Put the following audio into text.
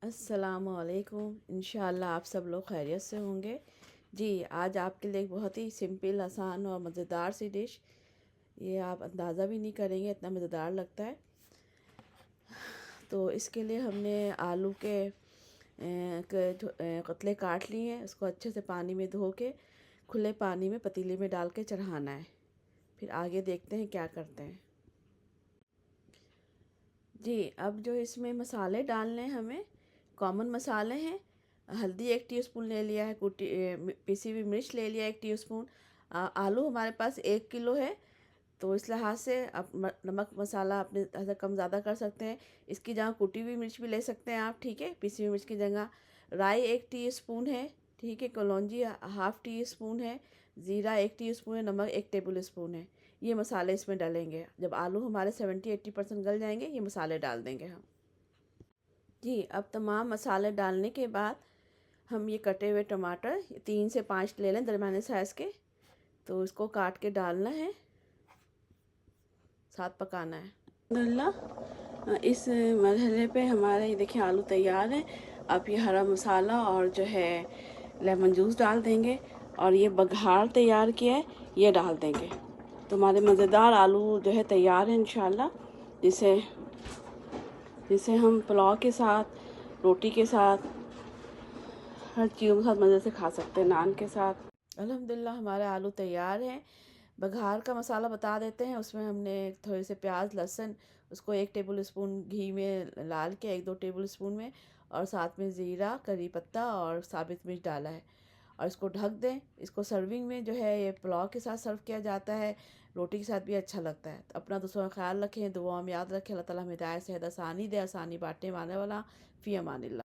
अस्सलामुअलैकुम। इंशाअल्लाह आप सब लोग खैरियत से होंगे। जी, आज आपके लिए एक बहुत ही सिंपल, आसान और मज़ेदार सी डिश, ये आप अंदाज़ा भी नहीं करेंगे इतना मज़ेदार लगता है। तो इसके लिए हमने आलू के कतले काट लिए हैं। उसको अच्छे से पानी में धो के खुले पानी में पतीले में डाल के चढ़ाना है। फिर आगे देखते हैं क्या करते हैं। जी, अब जो इसमें मसाले डालने हैं हमें, कॉमन मसाले हैं। हल्दी 1 टीस्पून ले लिया है, पिसी हुई मिर्च ले लिया 1 टीस्पून। आलू हमारे पास 1 किलो है, तो इस लिहाज से आप नमक मसाला अपने तरह से कम ज़्यादा कर सकते हैं। इसकी जगह कुटी हुई मिर्च भी ले सकते हैं आप, ठीक है, पिसी हुई मिर्च की जगह। राई 1 टीस्पून है, ठीक है, कलौंजी हाफ़ टी स्पून है, ज़ीरा 1 टीस्पून है, नमक 1 टेबल स्पून है। ये मसाले इसमें डालेंगे। जब आलू हमारे 70-80% गल जाएंगे, ये मसाले डाल देंगे हम। जी, अब तमाम मसाले डालने के बाद हम ये कटे हुए टमाटर 3 से 5 ले लें, दरमियाने साइज़ के। तो इसको काट के डालना है, साथ पकाना है। अल्हम्दुलिल्लाह, इस मरहले पे हमारे ये देखिए आलू तैयार है। अब ये हरा मसाला और जो है लेमन जूस डाल देंगे, और ये बघार तैयार किया है ये डाल देंगे। तो हमारे मज़ेदार आलू जो है तैयार है इंशाल्लाह, जिसे जिसे हम पुलाव के साथ, रोटी के साथ, हर चीज़ों के साथ मज़े से खा सकते हैं, नान के साथ। अल्हम्दुलिल्लाह हमारे आलू तैयार हैं। बघार का मसाला बता देते हैं। उसमें हमने थोड़े से प्याज, लहसुन, उसको 1 टेबल स्पून घी में लाल के 1-2 टेबल स्पून में, और साथ में ज़ीरा, करी पत्ता और साबित मिर्च डाला है, और इसको ढक दें। इसको सर्विंग में जो है ये पुलाव के साथ सर्व किया जाता है, रोटी के साथ भी अच्छा लगता है। तो अपना दूसरों का ख्याल रखें, दुआओं में याद रखें। अल्लाह ताला हमें हिदायत, सेहत, आसानी दे, आसानी बाँटने वाले वाला। फ़ी अमानिल्लाह।